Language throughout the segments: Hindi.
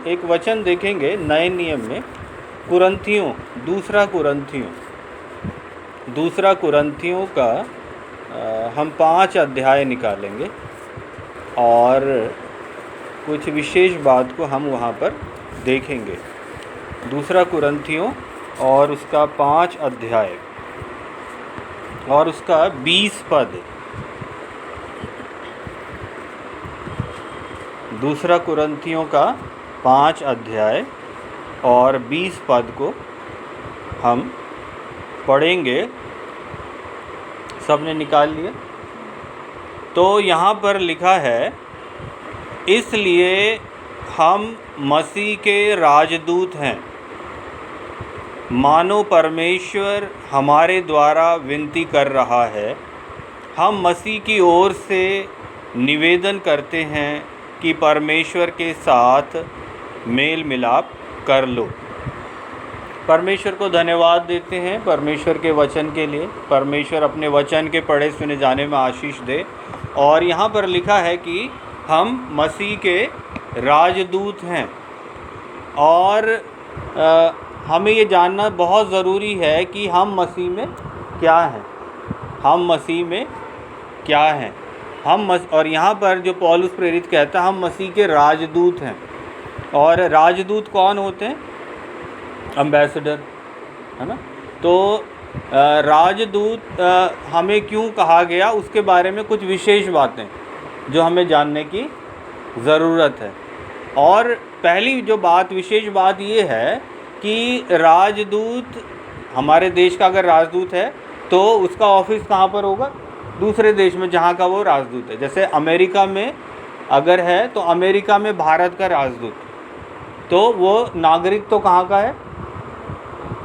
एक वचन देखेंगे नए नियम में, कुरंथियों, दूसरा कुरंथियों का हम 5 अध्याय निकालेंगे और कुछ विशेष बात को हम वहाँ पर देखेंगे। दूसरा कुरंथियों और उसका 5 अध्याय और उसका 20 पद। दूसरा कुरंथियों का 5 अध्याय और 20 पद को हम पढ़ेंगे। सबने निकाल लिया? तो यहाँ पर लिखा है, इसलिए हम मसीह के राजदूत हैं, मानो परमेश्वर हमारे द्वारा विनती कर रहा है। हम मसीह की ओर से निवेदन करते हैं कि परमेश्वर के साथ मेल मिलाप कर लो। परमेश्वर को धन्यवाद देते हैं परमेश्वर के वचन के लिए। परमेश्वर अपने वचन के पढ़े सुने जाने में आशीष दे। और यहाँ पर लिखा है कि हम मसीह के राजदूत हैं और हमें ये जानना बहुत ज़रूरी है कि हम मसीह में क्या हैं। हम मसीह में क्या हैं? और यहाँ पर जो पौलुस प्रेरित कहता है, हम मसीह के राजदूत हैं। और राजदूत कौन होते हैं? एम्बेसडर, है ना। तो राजदूत हमें क्यों कहा गया, उसके बारे में कुछ विशेष बातें जो हमें जानने की ज़रूरत है। और पहली जो बात, विशेष बात ये है कि राजदूत, हमारे देश का अगर राजदूत है तो उसका ऑफिस कहाँ पर होगा? दूसरे देश में जहाँ का वो राजदूत है। जैसे अमेरिका में अगर है तो अमेरिका में भारत का राजदूत, तो वो नागरिक तो कहाँ का है?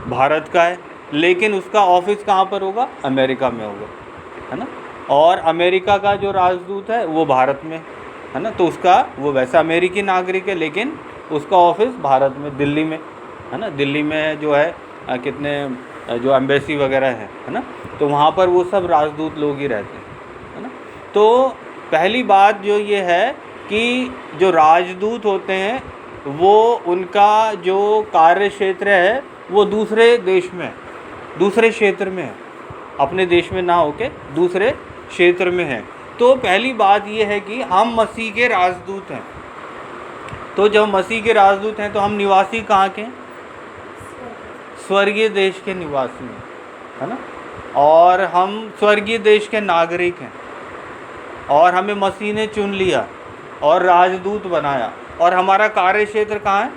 भारत का है, लेकिन उसका ऑफिस कहाँ पर होगा? अमेरिका में होगा, है ना। और अमेरिका का जो राजदूत है वो भारत में, है ना। तो उसका, वो वैसा अमेरिकी नागरिक है लेकिन उसका ऑफिस भारत में, दिल्ली में, है ना। दिल्ली में जो है कितने जो एम्बेसी वगैरह है ना, तो वहाँ पर वो सब राजदूत लोग ही रहते हैं, है ना। तो पहली बात जो ये है कि जो राजदूत होते हैं वो, उनका जो कार्य क्षेत्र है वो दूसरे देश में, दूसरे क्षेत्र में है, अपने देश में ना होके दूसरे क्षेत्र में है। तो पहली बात ये है कि हम मसीह के राजदूत हैं। तो जब मसीह के राजदूत हैं तो हम निवासी कहाँ के हैं? स्वर्गीय देश के निवासी हैं, है ना। और हम स्वर्गीय देश के नागरिक हैं और हमें मसीह ने चुन लिया और राजदूत बनाया। और हमारा कार्य क्षेत्र कहाँ है?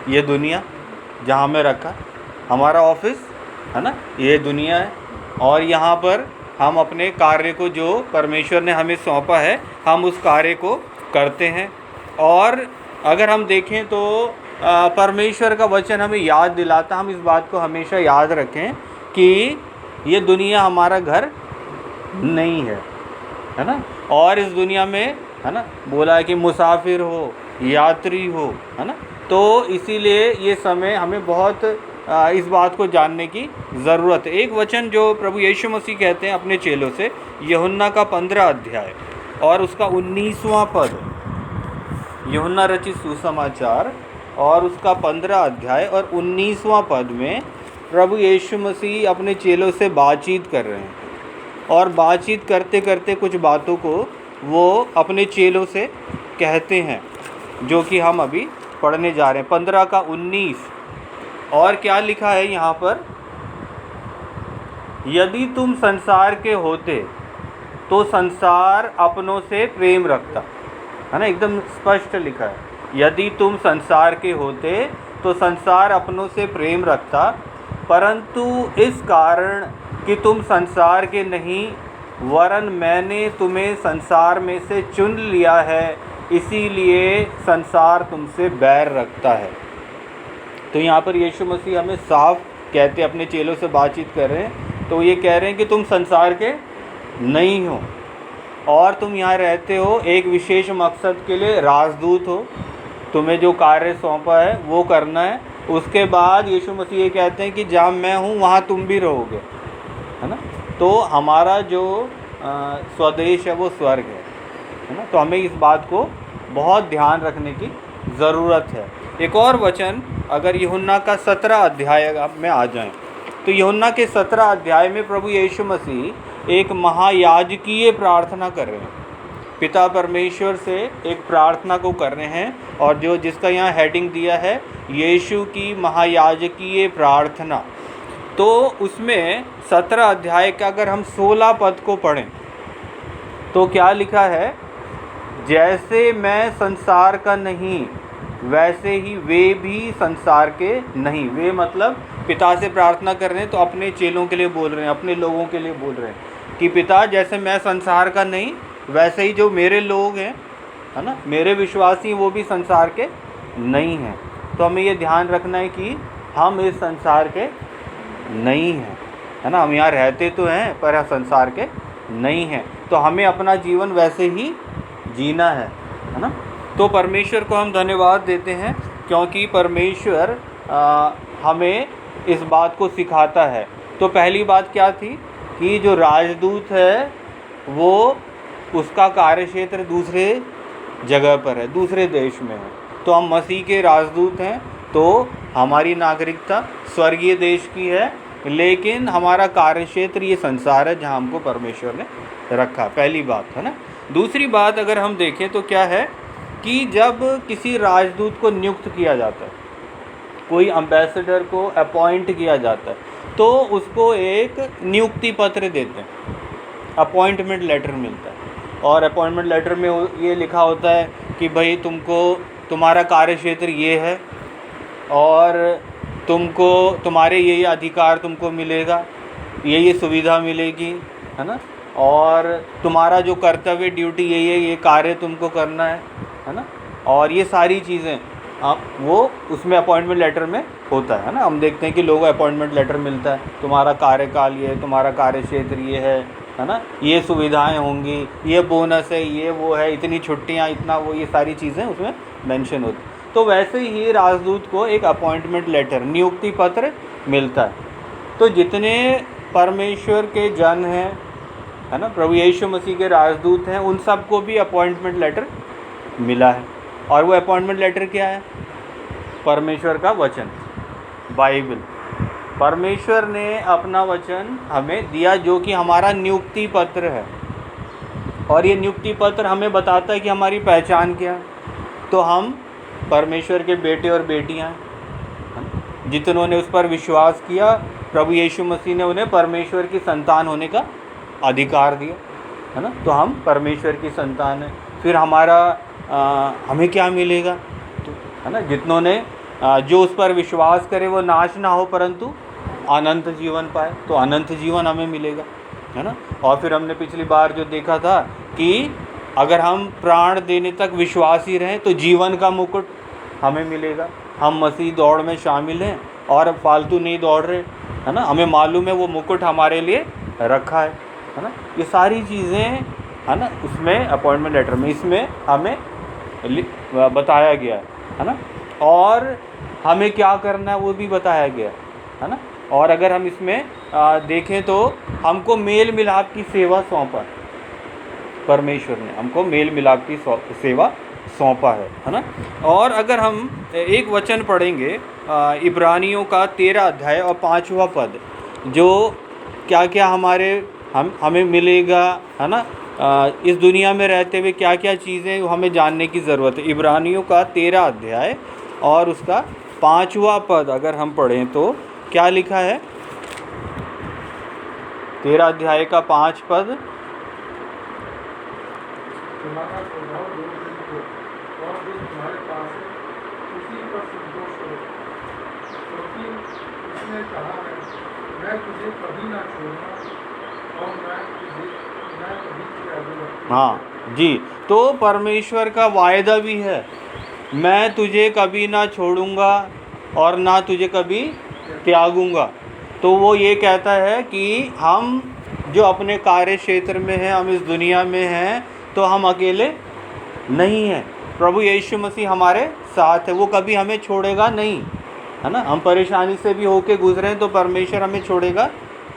ये दुनिया जहाँ हमें रखा, हमारा ऑफिस, है ना, ये दुनिया है। और यहाँ पर हम अपने कार्य को, जो परमेश्वर ने हमें सौंपा है, हम उस कार्य को करते हैं। और अगर हम देखें तो परमेश्वर का वचन हमें याद दिलाता, हम इस बात को हमेशा याद रखें कि ये दुनिया हमारा घर नहीं है ना। और इस दुनिया में, है ना, बोला है कि मुसाफिर हो, यात्री हो, है ना। तो इसीलिए ये समय हमें बहुत इस बात को जानने की ज़रूरत है। एक वचन जो प्रभु यीशु मसीह कहते हैं अपने चेलों से, यूहन्ना का 15 अध्याय और उसका 19वां पद। यूहन्ना रचित सुसमाचार और उसका 15 अध्याय और 19वां पद में प्रभु यीशु मसीह अपने चेलों से बातचीत कर रहे हैं। और बातचीत करते करते कुछ बातों को वो अपने चेलों से कहते हैं, जो कि हम अभी पढ़ने जा रहे हैं। 15 का 19। और क्या लिखा है यहाँ पर? यदि तुम संसार के होते तो संसार अपनों से प्रेम रखता, है ना, एकदम स्पष्ट लिखा है। यदि तुम संसार के होते तो संसार अपनों से प्रेम रखता, परंतु इस कारण कि तुम संसार के नहीं, वरन मैंने तुम्हें संसार में से चुन लिया है, इसीलिए संसार तुमसे बैर रखता है। तो यहाँ पर यीशु मसीह हमें साफ कहते, अपने चेलों से बातचीत कर रहे हैं, तो ये कह रहे हैं कि तुम संसार के नहीं हो और तुम यहाँ रहते हो एक विशेष मकसद के लिए, राजदूत हो, तुम्हें जो कार्य सौंपा है वो करना है। उसके बाद यीशु मसीह ये कहते हैं कि जहाँ मैं हूँ वहाँ तुम भी रहोगे, है ना। तो हमारा जो स्वदेश है वो स्वर्ग है ना। तो हमें इस बात को बहुत ध्यान रखने की ज़रूरत है। एक और वचन अगर यूहन्ना का 17 अध्याय में आ जाएं, तो यूहन्ना के 17 अध्याय में प्रभु यीशु मसीह एक महायाजकीय प्रार्थना कर रहे हैं। पिता परमेश्वर से एक प्रार्थना को कर रहे हैं, और जो जिसका यहाँ हेडिंग दिया है यीशु की महायाजकीय प्रार्थना। तो उसमें 17 अध्याय का अगर हम 16 पद को पढ़ें तो क्या लिखा है, जैसे मैं संसार का नहीं वैसे ही वे भी संसार के नहीं। वे मतलब पिता से प्रार्थना कर रहे हैं, तो अपने चेलों के लिए बोल रहे हैं, अपने लोगों के लिए बोल रहे हैं कि पिता जैसे मैं संसार का नहीं वैसे ही जो मेरे लोग हैं, है ना, मेरे विश्वासी, वो भी संसार के नहीं हैं। तो हमें ये ध्यान रखना है कि हम इस संसार के नहीं हैं, है ना। हम यहाँ रहते तो हैं पर संसार के नहीं हैं, तो हमें अपना जीवन वैसे ही जीना है ना। तो परमेश्वर को हम धन्यवाद देते हैं क्योंकि परमेश्वर हमें इस बात को सिखाता है। तो पहली बात क्या थी कि जो राजदूत है वो उसका कार्यक्षेत्र दूसरे जगह पर है, दूसरे देश में है। तो हम मसीह के राजदूत हैं, तो हमारी नागरिकता स्वर्गीय देश की है, लेकिन हमारा कार्यक्षेत्र ये संसार है जहाँ हमको परमेश्वर ने रखा। पहली बात है ना। दूसरी बात अगर हम देखें तो क्या है कि जब किसी राजदूत को नियुक्त किया जाता है, कोई एम्बेसडर को अपॉइंट किया जाता है, तो उसको एक नियुक्ति पत्र देते हैं, अपॉइंटमेंट लेटर मिलता है। और अपॉइंटमेंट लेटर में ये लिखा होता है कि भाई तुमको तुम्हारा कार्यक्षेत्र ये है और तुमको तुम्हारे ये अधिकार तुमको मिलेगा, ये सुविधा मिलेगी, है ना, और तुम्हारा जो कर्तव्य ड्यूटी ये कार्य तुमको करना है ना, और ये सारी चीज़ें वो उसमें अपॉइंटमेंट लेटर में होता है ना। हम देखते हैं कि लोगों को अपॉइंटमेंट लेटर मिलता है, तुम्हारा कार्यकाल ये है, तुम्हारा कार्यक्षेत्र ये है ना, ये सुविधाएं होंगी, ये बोनस है, ये वो है, इतनी छुट्टियां, इतना वो, ये सारी चीज़ें उसमें मेंशन होती। तो वैसे ही राजदूत को एक अपॉइंटमेंट लेटर, नियुक्ति पत्र मिलता है। तो जितने परमेश्वर के जन हैं, है ना, प्रभु यीशु मसीह के राजदूत हैं, उन सबको भी अपॉइंटमेंट लेटर मिला है। और वो अपॉइंटमेंट लेटर क्या है? परमेश्वर का वचन, बाइबल। परमेश्वर ने अपना वचन हमें दिया जो कि हमारा नियुक्ति पत्र है, और ये नियुक्ति पत्र हमें बताता है कि हमारी पहचान क्या है। तो हम परमेश्वर के बेटे और बेटियां हैं। जितनों ने उस पर विश्वास किया, प्रभु यीशु मसीह ने उन्हें परमेश्वर की संतान होने का अधिकार दिया, है ना। तो हम परमेश्वर की संतान हैं। फिर हमारा हमें क्या मिलेगा, तो है ना, जितनों ने जो उस पर विश्वास करे वो नाश ना हो परंतु अनंत जीवन पाए, तो अनंत जीवन हमें मिलेगा, है ना। और फिर हमने पिछली बार जो देखा था कि अगर हम प्राण देने तक विश्वासी रहें तो जीवन का मुकुट हमें मिलेगा। हम मसीह दौड़ में शामिल हैं और फालतू नहीं दौड़ रहे, है ना। हमें मालूम है वो मुकुट हमारे लिए रखा है ना। ये सारी चीज़ें, है ना, उसमें अपॉइंटमेंट लेटर में इसमें हमें बताया गया है ना। और हमें क्या करना है वो भी बताया गया है ना। और अगर हम इसमें देखें तो हमको मेल मिलाप की सेवा सौंपा, परमेश्वर ने हमको मेल मिलाप की सेवा सौंपा है ना। और अगर हम एक वचन पढ़ेंगे इब्रानियों का 13 अध्याय और 5वां पद, जो क्या क्या हमें मिलेगा, है ना, इस दुनिया में रहते हुए क्या क्या चीज़ें हमें जानने की ज़रूरत है। इब्रानियों का 13 अध्याय और उसका 5वां पद अगर हम पढ़ें तो क्या लिखा है? 13 अध्याय का 5 पद, तुम्हारा स्वभाव लोग को और जो तुम्हारे पास है उसी पर संतोष करो, क्योंकि उसने कहा है मैं तुझे कभी ना छोड़ूंगा और मैं कभी त्यागूंगा। हाँ जी, तो परमेश्वर का वायदा भी है, मैं तुझे कभी ना छोड़ूंगा और ना तुझे कभी त्यागूंगा। तो वो ये कहता है कि हम जो अपने कार्य क्षेत्र में हैं, हम इस दुनिया में हैं, तो हम अकेले नहीं हैं। प्रभु यीशु मसीह हमारे साथ है, वो कभी हमें छोड़ेगा नहीं, है ना। हम परेशानी से भी होके गुजरें तो परमेश्वर हमें छोड़ेगा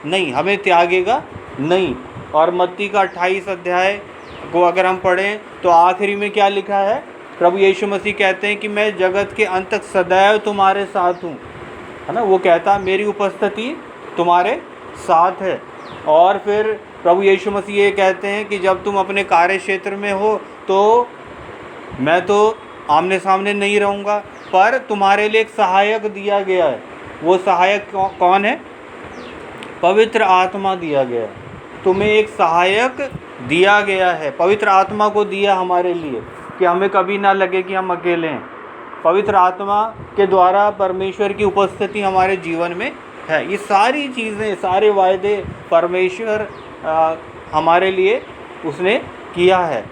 नहीं, हमें त्यागेगा नहीं। और मत्ती का 28 अध्याय को अगर हम पढ़ें तो आखिरी में क्या लिखा है प्रभु यीशु मसीह कहते हैं कि मैं जगत के अंत तक सदैव तुम्हारे साथ हूँ, है ना। वो कहता मेरी उपस्थिति तुम्हारे साथ है। और फिर प्रभु यीशु मसीह ये कहते हैं कि जब तुम अपने कार्य क्षेत्र में हो तो मैं तो आमने सामने नहीं रहूँगा, पर तुम्हारे लिए एक सहायक दिया गया है। वो सहायक कौन है? पवित्र आत्मा दिया गया है। तुम्हें एक सहायक दिया गया है, पवित्र आत्मा को दिया हमारे लिए, कि हमें कभी ना लगे कि हम अकेले हैं। पवित्र आत्मा के द्वारा परमेश्वर की उपस्थिति हमारे जीवन में है। ये सारी चीज़ें, सारे वायदे परमेश्वर हमारे लिए उसने किया है।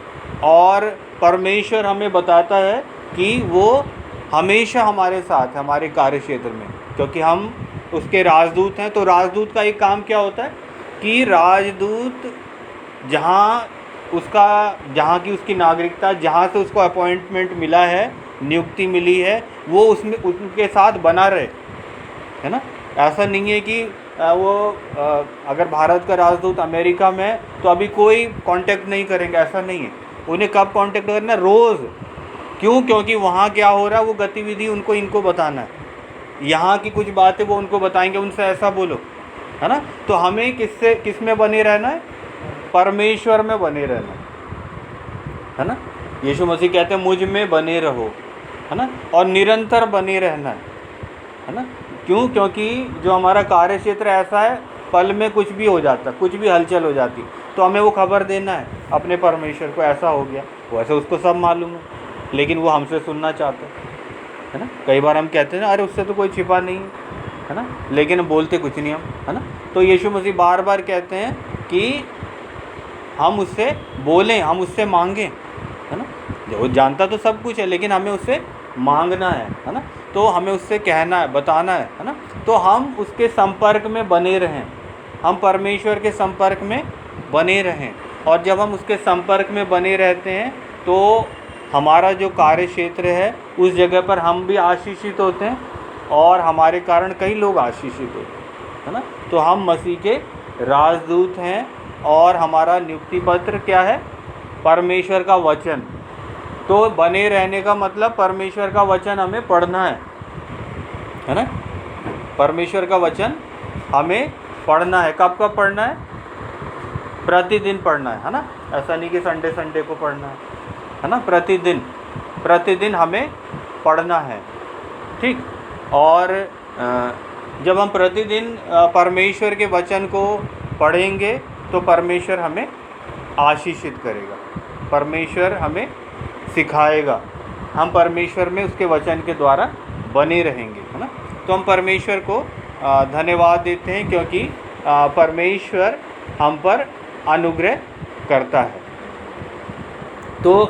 और परमेश्वर हमें बताता है कि वो हमेशा हमारे साथ है हमारे कार्य क्षेत्र में, क्योंकि हम उसके राजदूत हैं। तो राजदूत का एक काम क्या होता है कि राजदूत जहाँ की उसकी नागरिकता, जहाँ से उसको अपॉइंटमेंट मिला है, नियुक्ति मिली है, वो उसमें उनके साथ बना रहे, है ना। ऐसा नहीं है कि वो अगर भारत का राजदूत अमेरिका में है तो अभी कोई कांटेक्ट नहीं करेंगे, ऐसा नहीं है। उन्हें कब कांटेक्ट करना? रोज़। क्यों? क्योंकि वहाँ क्या हो रहा है वो गतिविधि उनको इनको बताना है। यहाँ की कुछ बातें वो उनको बताएंगे, उनसे ऐसा बोलो, है ना। तो हमें किस में बने रहना है? परमेश्वर में बने रहना है ना। यीशु मसीह कहते हैं मुझ में बने रहो, है ना, और निरंतर बने रहना है ना। क्यों? क्योंकि जो हमारा कार्य क्षेत्र ऐसा है, पल में कुछ भी हो जाता, कुछ भी हलचल हो जाती, तो हमें वो खबर देना है अपने परमेश्वर को, ऐसा हो गया। वैसे उसको सब मालूम है, लेकिन वो हमसे सुनना चाहता है ना। कई बार हम कहते हैं ना, अरे उससे तो कोई छिपा नहीं है ना, लेकिन बोलते कुछ नहीं हम, है ना। तो यीशु मसीह बार बार कहते हैं कि हम उससे बोलें, हम उससे मांगें, है ना। वो जानता तो सब कुछ है, लेकिन हमें उससे मांगना है ना। तो हमें उससे कहना है, बताना है ना। तो हम उसके संपर्क में बने रहें, हम परमेश्वर के संपर्क में बने रहें। और जब हम उसके संपर्क में बने रहते हैं तो हमारा जो कार्य क्षेत्र है उस जगह पर हम भी आशीषित होते हैं, और हमारे कारण कई लोग आशीषित होते हैं, है ना। तो हम मसीह के राजदूत हैं, और हमारा नियुक्ति पत्र क्या है? परमेश्वर का वचन। तो बने रहने का मतलब परमेश्वर का वचन हमें पढ़ना है ना। परमेश्वर का वचन हमें पढ़ना है। कब कब पढ़ना है? प्रतिदिन पढ़ना है ना। ऐसा नहीं कि संडे को पढ़ना है ना। प्रतिदिन हमें पढ़ना है, ठीक। और जब हम प्रतिदिन परमेश्वर के वचन को पढ़ेंगे तो परमेश्वर हमें आशीषित करेगा, परमेश्वर हमें सिखाएगा, हम परमेश्वर में उसके वचन के द्वारा बने रहेंगे, है ना। तो हम परमेश्वर को धन्यवाद देते हैं, क्योंकि परमेश्वर हम पर अनुग्रह करता है। तो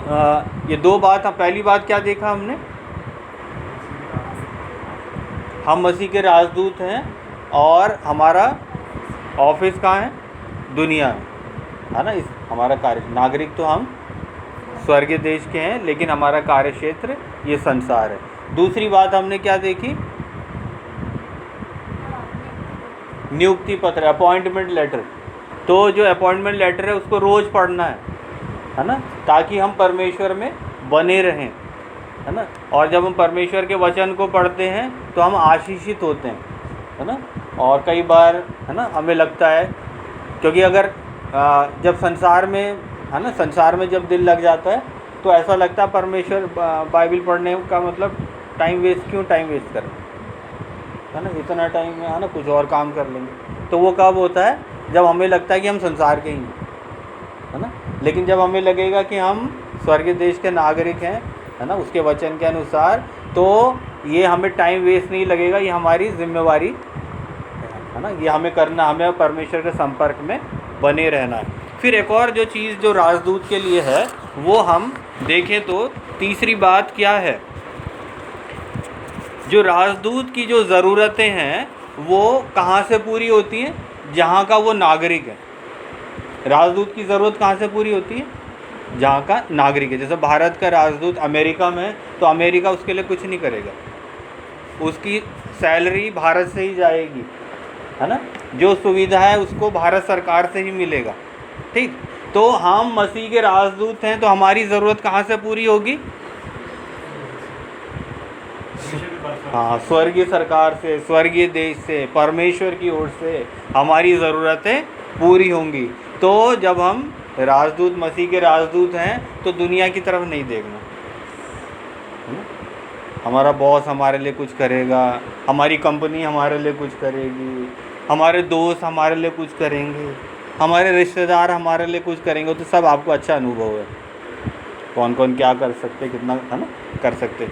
ये दो बात, पहली बात क्या देखा हमने? हम मसीह के राजदूत हैं, और हमारा ऑफिस कहाँ है? दुनिया में, है ना। इस हमारा कार्य, नागरिक तो हम स्वर्गीय देश के हैं, लेकिन हमारा कार्य क्षेत्र ये संसार है। दूसरी बात हमने क्या देखी? नियुक्ति पत्र, अपॉइंटमेंट लेटर। तो जो अपॉइंटमेंट लेटर है उसको रोज़ पढ़ना है ना, ताकि हम परमेश्वर में बने रहें, है ना। और जब हम परमेश्वर के वचन को पढ़ते हैं तो हम आशीषित होते हैं, है ना। और कई बार, है ना, हमें लगता है, क्योंकि अगर जब संसार में, है ना, संसार में जब दिल लग जाता है तो ऐसा लगता है परमेश्वर बाइबल पढ़ने का मतलब टाइम वेस्ट, क्यों टाइम वेस्ट करें, है ना। इतना टाइम है ना, कुछ और काम कर लेंगे। तो वो कब होता है? जब हमें लगता है कि हम संसार के ही हैं, है ना। लेकिन जब हमें लगेगा कि हम स्वर्गीय देश के नागरिक हैं, है ना, उसके वचन के अनुसार, तो ये हमें टाइम वेस्ट नहीं लगेगा, ये हमारी जिम्मेवारी है ना, ये हमें करना, हमें परमेश्वर के संपर्क में बने रहना है। फिर एक और जो चीज़ जो राजदूत के लिए है वो हम देखें तो तीसरी बात क्या है? जो राजदूत की जो ज़रूरतें हैं वो कहाँ से पूरी होती हैं? जहाँ का वो नागरिक है। राजदूत की ज़रूरत कहाँ से पूरी होती है? जहाँ का नागरिक है। जैसे भारत का राजदूत अमेरिका में है तो अमेरिका उसके लिए कुछ नहीं करेगा, उसकी सैलरी भारत से ही जाएगी, है ना। जो सुविधा है उसको भारत सरकार से ही मिलेगा, ठीक। तो हम मसीह के राजदूत हैं, तो हमारी ज़रूरत कहाँ से पूरी होगी? हाँ, स्वर्गीय सरकार से, स्वर्गीय देश से, परमेश्वर की ओर से हमारी ज़रूरतें पूरी होंगी। तो जब हम राजदूत, मसीह के राजदूत हैं, तो दुनिया की तरफ नहीं देखना, है ना? हमारा बॉस हमारे लिए कुछ करेगा, हमारी कंपनी हमारे लिए कुछ करेगी, हमारे दोस्त हमारे लिए कुछ करेंगे, हमारे रिश्तेदार हमारे लिए कुछ करेंगे, तो सब आपको अच्छा अनुभव है कौन कौन क्या कर सकते, कितना, है ना, कर सकते,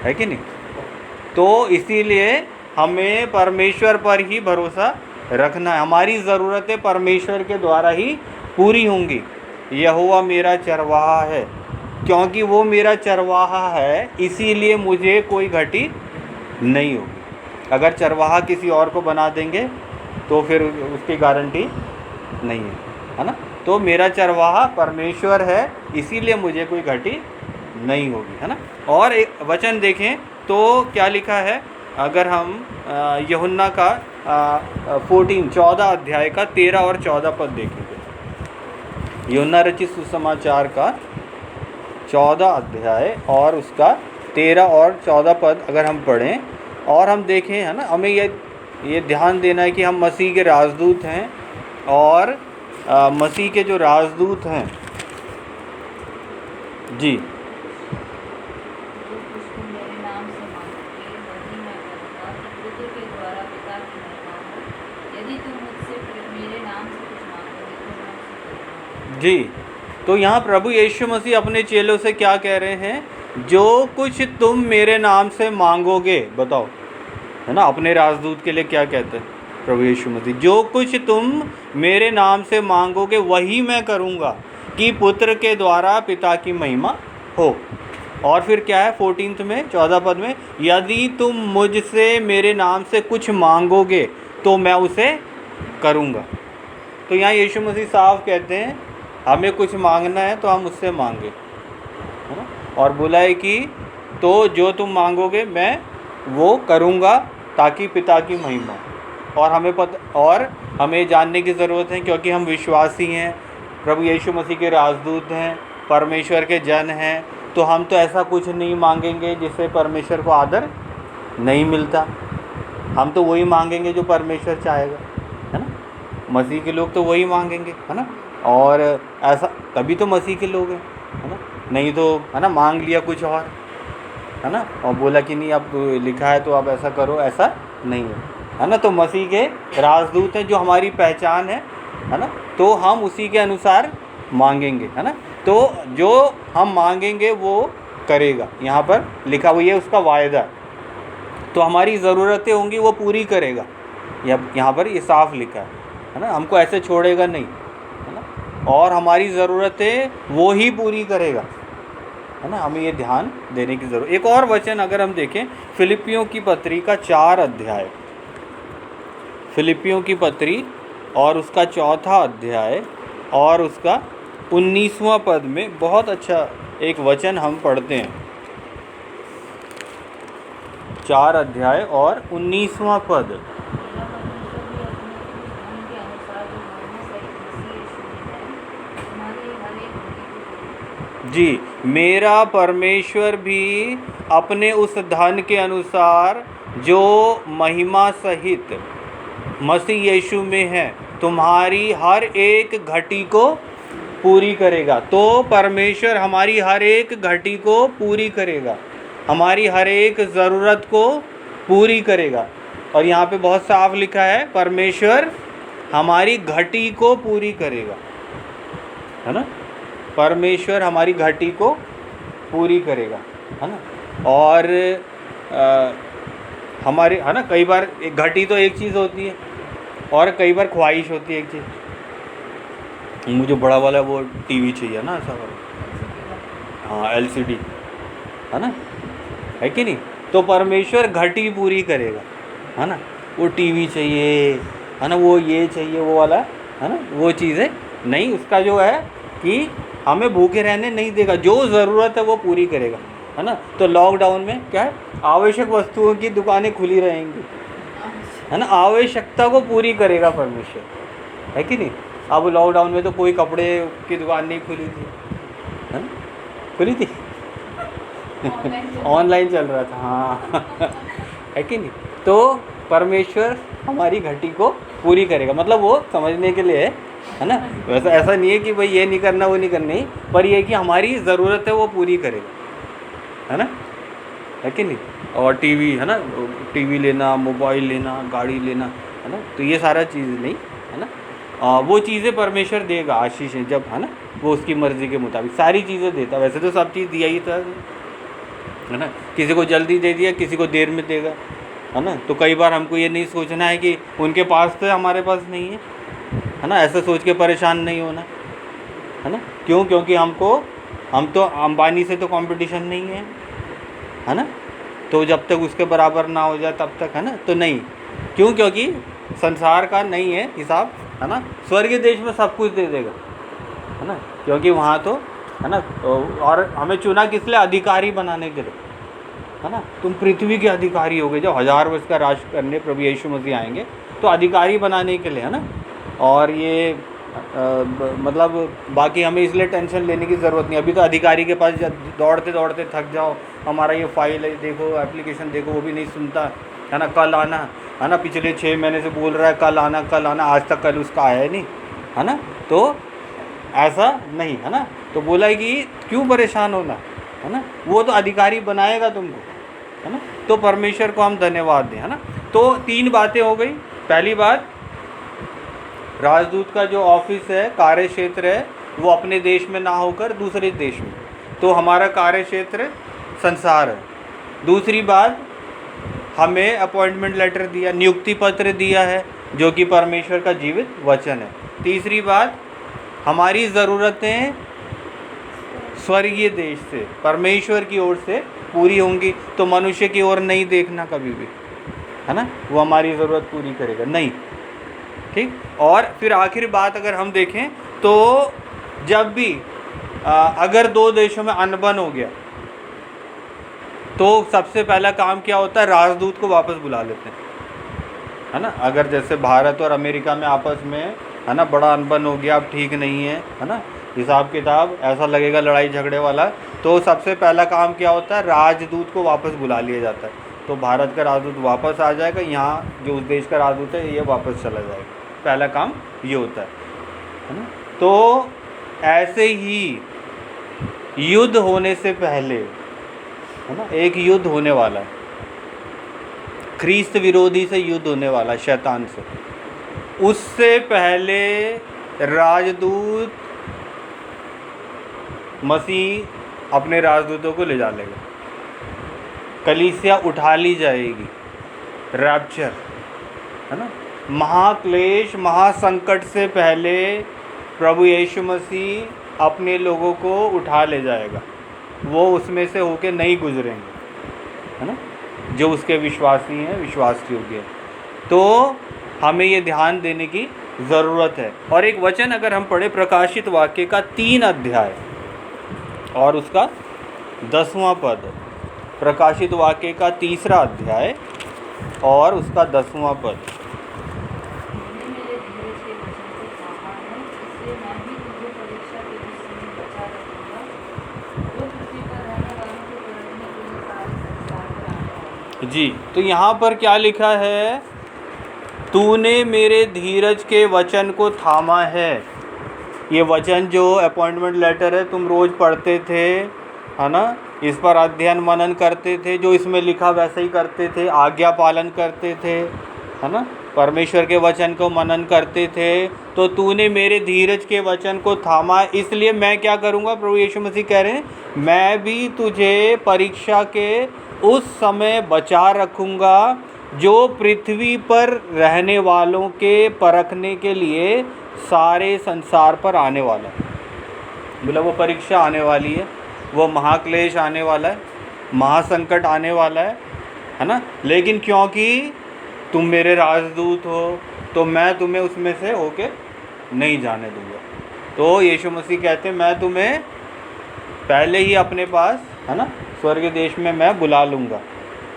है कि नहीं? तो इसीलिए हमें परमेश्वर पर ही भरोसा रखना है। हमारी ज़रूरतें परमेश्वर के द्वारा ही पूरी होंगी। यहोवा मेरा चरवाहा है, क्योंकि वो मेरा चरवाहा है इसीलिए मुझे कोई घटी नहीं होगी। अगर चरवाहा किसी और को बना देंगे तो फिर उसकी गारंटी नहीं है ना? तो मेरा चरवाहा परमेश्वर है इसीलिए मुझे कोई घटी नहीं होगी, है ना? और एक वचन देखें तो क्या लिखा है, अगर हम यूहन्ना का 14 अध्याय का 13 और 14 पद देखेंगे। यूहन्ना रचित सुसमाचार का 14 अध्याय और उसका 13 और 14 पद अगर हम पढ़ें और हम देखें, है ना, हमें ये ध्यान देना है कि हम मसीह के राजदूत हैं और मसीह के जो राजदूत हैं जी, जी। तो यहाँ प्रभु यीशु मसीह अपने चेलों से क्या कह रहे हैं, जो कुछ तुम मेरे नाम से मांगोगे, बताओ, है ना, अपने राजदूत के लिए क्या कहते हैं प्रभु यीशु मसीह, जो कुछ तुम मेरे नाम से मांगोगे वही मैं करूँगा कि पुत्र के द्वारा पिता की महिमा हो। और फिर क्या है 14 में 14 पद में, यदि तुम मुझसे मेरे नाम से कुछ मांगोगे तो मैं उसे करूँगा। तो यहाँ यीशु मसीह साफ कहते हैं हमें कुछ मांगना है तो हम उससे मांगे, है ना? और बोला है कि तो जो तुम मांगोगे मैं वो करूँगा ताकि पिता की महिमा। और हमें जानने की ज़रूरत है क्योंकि हम विश्वासी हैं, प्रभु यीशु मसीह के राजदूत हैं, परमेश्वर के जन हैं, तो हम तो ऐसा कुछ नहीं मांगेंगे जिससे परमेश्वर को आदर नहीं मिलता। हम तो वही मांगेंगे जो परमेश्वर चाहेगा, है ना? मसीह के लोग तो वही मांगेंगे, है ना? और ऐसा तभी तो मसीह के लोग हैं, है ना? नहीं तो, है ना, मांग लिया कुछ और, है ना, और बोला कि नहीं अब लिखा है तो आप ऐसा करो, ऐसा नहीं है ना? तो मसीह के राजदूत हैं जो हमारी पहचान है ना? तो हम उसी के अनुसार मांगेंगे, है ना? तो जो हम मांगेंगे वो करेगा, यहाँ पर लिखा हुआ है उसका वायदा। तो हमारी ज़रूरतें होंगी वो पूरी करेगा, यहाँ पर ये साफ लिखा है ना? हमको ऐसे छोड़ेगा नहीं, है ना? और हमारी ज़रूरतें वो ही पूरी करेगा, है ना? हमें ये ध्यान देने की ज़रूरत। एक और वचन अगर हम देखें, फिलिपियों की पत्री का 4 अध्याय, फिलिपियों की पत्री और उसका 4था अध्याय और उसका 19वां पद में बहुत अच्छा एक वचन हम पढ़ते हैं। 4 अध्याय और 19वां पद, जी, मेरा परमेश्वर भी अपने उस धन के अनुसार जो महिमा सहित मसीह यीशु में है तुम्हारी हर एक घटी को पूरी करेगा। तो परमेश्वर हमारी हर एक घटी को पूरी करेगा, हमारी हर एक ज़रूरत को पूरी करेगा। और यहाँ पे बहुत साफ लिखा है परमेश्वर हमारी घटी को पूरी करेगा, है ना? परमेश्वर हमारी घटी को पूरी करेगा, है ना? और हमारे, है ना, कई बार एक घटी तो एक चीज़ होती है और कई बार ख्वाहिश होती है एक चीज़, मुझे बड़ा वाला वो टीवी चाहिए ना, ऐसा वाला, हाँ LCD, है ना, है कि नहीं? तो परमेश्वर घटी पूरी करेगा, है ना? वो टीवी चाहिए, है ना, वो ये चाहिए वो वाला, है ना, वो चीज़ें नहीं, उसका जो है कि हमें भूखे रहने नहीं देगा, जो ज़रूरत है वो पूरी करेगा, है ना? तो लॉकडाउन में क्या है, आवश्यक वस्तुओं की दुकानें खुली रहेंगी, है ना? आवश्यकता को पूरी करेगा परमेश्वर, है कि नहीं? अब लॉकडाउन में तो कोई कपड़े की दुकान नहीं खुली थी, है ना? खुली थी, ऑनलाइन चल रहा था, हाँ है कि नहीं। तो परमेश्वर हमारी घटी को पूरी करेगा, मतलब वो समझने के लिए है ना। वैसा ऐसा नहीं है कि भाई ये नहीं करना वो नहीं करनी, पर ये कि हमारी ज़रूरत है वो पूरी करेगा, है ना, है कि नहीं। और टीवी है ना, टीवी लेना, मोबाइल लेना, गाड़ी लेना, है ना, तो ये सारा चीज़ नहीं, है ना। वो चीज़ें परमेश्वर देगा, आशीष है जब, है ना, वो उसकी मर्ज़ी के मुताबिक सारी चीज़ें देता। वैसे तो सब चीज़ दिया ही था, है ना। किसी को जल्दी दे दिया, किसी को देर में देगा, है ना। तो कई बार हमको ये नहीं सोचना है कि उनके पास तो हमारे पास नहीं है ना, ऐसा सोच के परेशान नहीं होना, है ना। क्यों? क्योंकि हम तो अंबानी से तो कंपटीशन नहीं है ना। तो जब तक उसके बराबर ना हो जाए तब तक, है ना, तो नहीं। क्यों? क्योंकि संसार का नहीं है हिसाब, है ना। स्वर्गीय देश में सब कुछ दे देगा, है ना, क्योंकि वहाँ तो, है ना। और हमें चुना किस लिए? अधिकारी बनाने के लिए, है ना। तुम पृथ्वी के अधिकारी हो गए, जब 1000 वर्ष का राज करने प्रभु यीशु मसीह आएंगे तो अधिकारी बनाने के लिए, है ना। और ये मतलब बाकी हमें इसलिए टेंशन लेने की ज़रूरत नहीं। अभी तो अधिकारी के पास दौड़ते दौड़ते थक जाओ, हमारा ये फाइल है देखो, एप्लीकेशन देखो, वो भी नहीं सुनता, है ना। कल आना, है ना, पिछले 6 महीने से बोल रहा है कल आना कल आना, आज तक कल उसका आया नहीं, है ना। तो ऐसा नहीं, है ना। तो बोला है कि क्यों परेशान होना, है ना, वो तो अधिकारी बनाएगा तुमको, है ना। तो परमेश्वर को हम धन्यवाद दें, है ना। तो 3 बातें हो गई। पहली बात, राजदूत का जो ऑफिस है, कार्य क्षेत्र है, वो अपने देश में ना होकर दूसरे देश में, तो हमारा कार्य क्षेत्र संसार है। दूसरी बात, हमें अपॉइंटमेंट लेटर दिया, नियुक्ति पत्र दिया है, जो कि परमेश्वर का जीवित वचन है। तीसरी बात, हमारी ज़रूरतें स्वर्गीय देश से, परमेश्वर की ओर से पूरी होंगी, तो मनुष्य की ओर नहीं देखना कभी भी, है ना, वो हमारी ज़रूरत पूरी करेगा नहीं, ठीक। और फिर आखिरी बात अगर हम देखें तो जब भी अगर 2 देशों में अनबन हो गया तो सबसे पहला काम क्या होता है? राजदूत को वापस बुला लेते हैं, है ना। अगर जैसे भारत और अमेरिका में आपस में, है ना, बड़ा अनबन हो गया, अब ठीक नहीं है ना, हिसाब किताब ऐसा लगेगा लड़ाई झगड़े वाला, तो सबसे पहला काम क्या होता है? राजदूत को वापस बुला लिया जाता है। तो भारत का राजदूत वापस आ जाएगा, यहाँ जो उस देश का राजदूत है ये वापस चला जाएगा। पहला काम ये होता है ना। तो ऐसे ही युद्ध होने से पहले, है ना, एक युद्ध होने वाला है, ख्रीस्त विरोधी से युद्ध होने वाला है, शैतान से। उससे पहले राजदूत मसीह अपने राजदूतों को ले जा लेगा, कलीसिया उठा ली जाएगी, रैप्चर, है ना। महाक्लेश, महासंकट से पहले प्रभु यीशु मसीह अपने लोगों को उठा ले जाएगा, वो उसमें से होके नहीं गुजरेंगे, है ना, जो उसके विश्वासी हैं, विश्वास योग्य है। तो हमें ये ध्यान देने की ज़रूरत है। और एक वचन अगर हम पढ़े, प्रकाशित वाक्य का 3 अध्याय और उसका 10वां पद, प्रकाशित वाक्य का 3रा अध्याय और उसका 10वां पद। जी, तो यहाँ पर क्या लिखा है? तूने मेरे धीरज के वचन को थामा है। ये वचन जो अपॉइंटमेंट लेटर है, तुम रोज़ पढ़ते थे, है ना, इस पर अध्ययन मनन करते थे, जो इसमें लिखा वैसे ही करते थे, आज्ञा पालन करते थे, है ना, परमेश्वर के वचन को मनन करते थे। तो तूने मेरे धीरज के वचन को थामा, इसलिए मैं क्या करूँगा? प्रभु यीशु मसीह कह रहे हैं, मैं भी तुझे परीक्षा के उस समय बचा रखूँगा जो पृथ्वी पर रहने वालों के परखने के लिए सारे संसार पर आने वाला है। बोला वो परीक्षा आने वाली है, वो महाक्लेश आने वाला है, महासंकट आने वाला है ना। लेकिन क्योंकि तुम मेरे राजदूत हो तो मैं तुम्हें उसमें से होके नहीं जाने दूँगा। तो यीशु मसीह कहते हैं, मैं तुम्हें पहले ही अपने पास, है ना, स्वर्ग देश में मैं बुला लूँगा,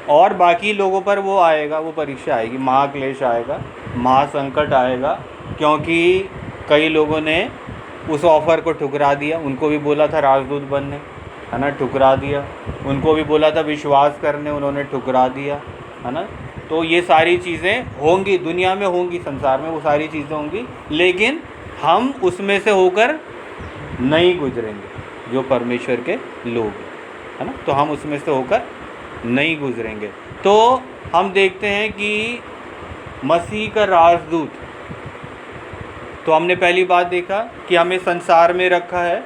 और बाकी लोगों पर वो आएगा, वो परीक्षा आएगी, महाक्लेश आएगा, महासंकट आएगा, क्योंकि कई लोगों ने उस ऑफ़र को ठुकरा दिया। उनको भी बोला था राजदूत बनने, है ना, ठुकरा दिया। उनको भी बोला था विश्वास करने, उन्होंने ठुकरा दिया, है ना। तो ये सारी चीज़ें होंगी, दुनिया में होंगी, संसार में वो सारी चीज़ें होंगी, लेकिन हम उसमें से होकर नहीं गुजरेंगे जो परमेश्वर के लोग हैं, है ना। तो हम उसमें से होकर नहीं गुजरेंगे। तो हम देखते हैं कि मसीह का राजदूत, तो हमने पहली बात देखा कि हमें संसार में रखा है,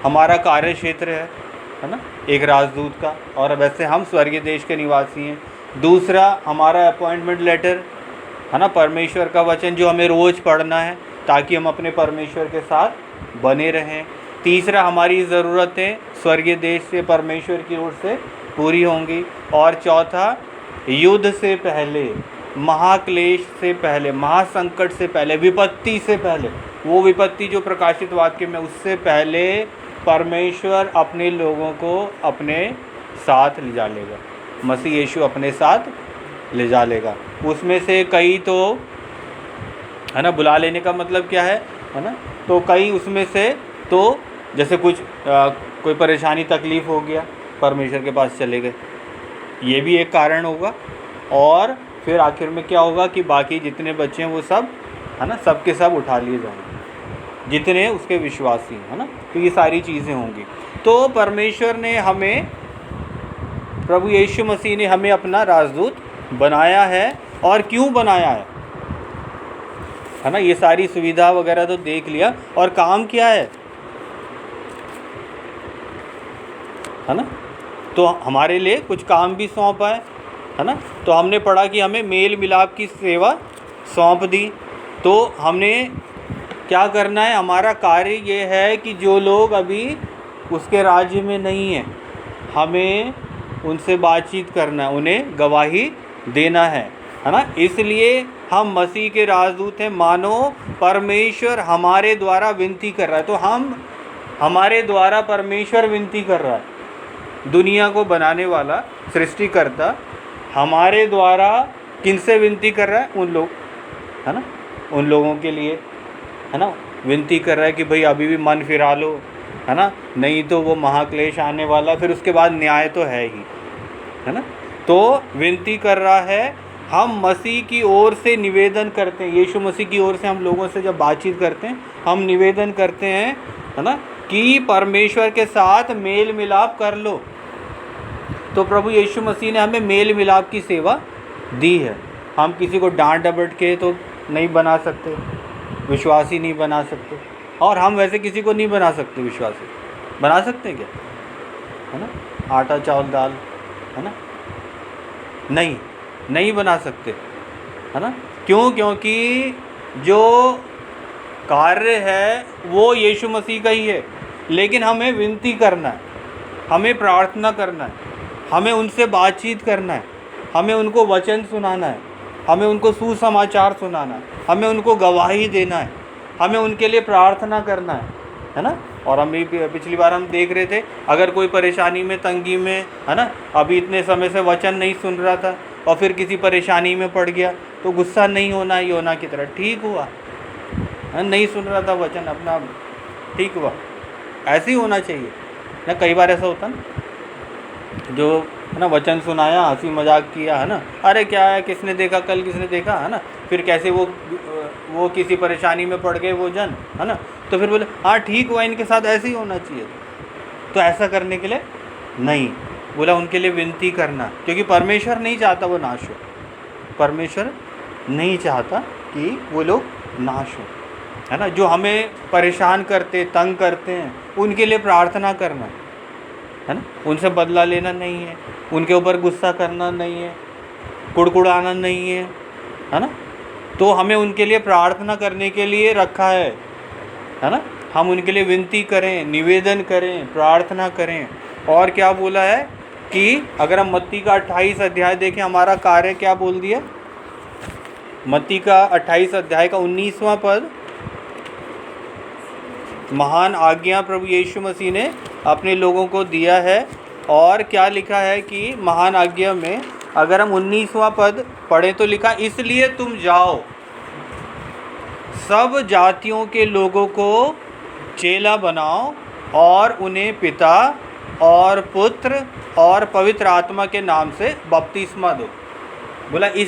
हमारा कार्य क्षेत्र है ना, एक राजदूत का, और वैसे हम स्वर्गीय देश के निवासी हैं। दूसरा हमारा अपॉइंटमेंट लेटर, है ना, परमेश्वर का वचन जो हमें रोज़ पढ़ना है ताकि हम अपने परमेश्वर के साथ बने रहें। तीसरा हमारी ज़रूरतें स्वर्गीय देश से, परमेश्वर की ओर से पूरी होंगी। और चौथा, युद्ध से पहले, महाक्लेश से पहले, महासंकट से पहले, विपत्ति से पहले, वो विपत्ति जो प्रकाशित वाक्य में, उससे पहले परमेश्वर अपने लोगों को अपने साथ ले जा लेगा। मसीह यीशु अपने साथ ले जा लेगा। उसमें से कई तो, है ना, बुला लेने का मतलब क्या है ना, तो कई उसमें से तो जैसे कुछ कोई परेशानी तकलीफ़ हो गया, परमेश्वर के पास चले गए, ये भी एक कारण होगा। और फिर आखिर में क्या होगा कि बाकी जितने बच्चे हैं वो सब, है ना, सब के सब उठा लिए जाएंगे, जितने उसके विश्वासी हैं, है ना। तो ये सारी चीज़ें होंगी। तो परमेश्वर ने हमें, प्रभु यीशु मसीह ने हमें अपना राजदूत बनाया है। और क्यों बनाया है ना, ये सारी सुविधा वगैरह तो देख लिया। और काम क्या है ना, तो हमारे लिए कुछ काम भी सौंपा है ना। तो हमने पढ़ा कि हमें मेल मिलाप की सेवा सौंप दी। तो हमने क्या करना है, हमारा कार्य ये है कि जो लोग अभी उसके राज्य में नहीं हैं, हमें उनसे बातचीत करना है, उन्हें गवाही देना है ना। इसलिए हम मसीह के राजदूत हैं, मानो परमेश्वर हमारे द्वारा विनती कर रहा है। तो हमारे द्वारा परमेश्वर विनती कर रहा है। दुनिया को बनाने वाला सृष्टिकर्ता हमारे द्वारा किनसे विनती कर रहा है, उन लोग, है ना, उन लोगों के लिए, है ना, विनती कर रहा है कि भाई अभी भी मन फिरा लो, है ना, नहीं तो वो महाक्लेश आने वाला, फिर उसके बाद न्याय तो है ही, है ना। तो विनती कर रहा है। हम मसीह की ओर से निवेदन करते हैं, यीशु मसीह की ओर से हम लोगों से जब बातचीत करते हैं, हम निवेदन करते हैं, है ना, कि परमेश्वर के साथ मेल मिलाप कर लो। तो प्रभु यीशु मसीह ने हमें मेल मिलाप की सेवा दी है। हम किसी को डांट डपट के तो नहीं बना सकते, विश्वासी नहीं बना सकते, और हम वैसे किसी को नहीं बना सकते विश्वासी। बना सकते हैं क्या, है ना, आटा चावल दाल, है ना, नहीं बना सकते, है ना। क्यों? क्योंकि जो कार्य है वो यीशु मसीह का ही है, लेकिन हमें विनती करना है, हमें प्रार्थना करना है, हमें उनसे बातचीत करना है, हमें उनको वचन सुनाना है, हमें उनको सुसमाचार सुनाना है, हमें उनको गवाही देना है, हमें उनके लिए प्रार्थना करना है ना। और हम भी पिछली बार हम देख रहे थे, अगर कोई परेशानी में, तंगी में, है ना, अभी इतने समय से वचन नहीं सुन रहा था और फिर किसी परेशानी में पड़ गया, तो गुस्सा नहीं होना, योना की तरह, ठीक हुआ, नहीं सुन रहा था वचन अपना, ठीक हुआ, ऐसे ही होना चाहिए ना। कई बार ऐसा होता ना, जो है ना वचन सुनाया, हंसी मजाक किया, है ना, अरे क्या है, किसने देखा, कल किसने देखा, है ना, फिर कैसे वो किसी परेशानी में पड़ गए वो जन, है ना, तो फिर बोले हाँ ठीक हुआ, इनके साथ ऐसे ही होना चाहिए। तो ऐसा करने के लिए नहीं बोला, उनके लिए विनती करना, क्योंकि परमेश्वर नहीं चाहता वो नाश हो, परमेश्वर नहीं चाहता कि वो लोग नाश हो, है ना। जो हमें परेशान करते, तंग करते हैं, उनके लिए प्रार्थना करना, है ना, उनसे बदला लेना नहीं है, उनके ऊपर गुस्सा करना नहीं है, कुड़कुड़ाना नहीं है ना। तो हमें उनके लिए प्रार्थना करने के लिए रखा है ना। हम उनके लिए विनती करें, निवेदन करें, प्रार्थना करें। और क्या बोला है कि अगर हम मत्ती का 28 अध्याय देखें, हमारा कार्य क्या बोल दिया, मत्ती का 28 अध्याय का 19वां पद, महान आज्ञा प्रभु यीशु मसीह ने अपने लोगों को दिया है। और क्या लिखा है कि महान आज्ञा में अगर हम 19वां पद पढ़ें तो लिखा, इसलिए तुम जाओ, सब जातियों के लोगों को चेला बनाओ और उन्हें पिता और पुत्र और पवित्र आत्मा के नाम से बपतिस्मा दो। बोला इस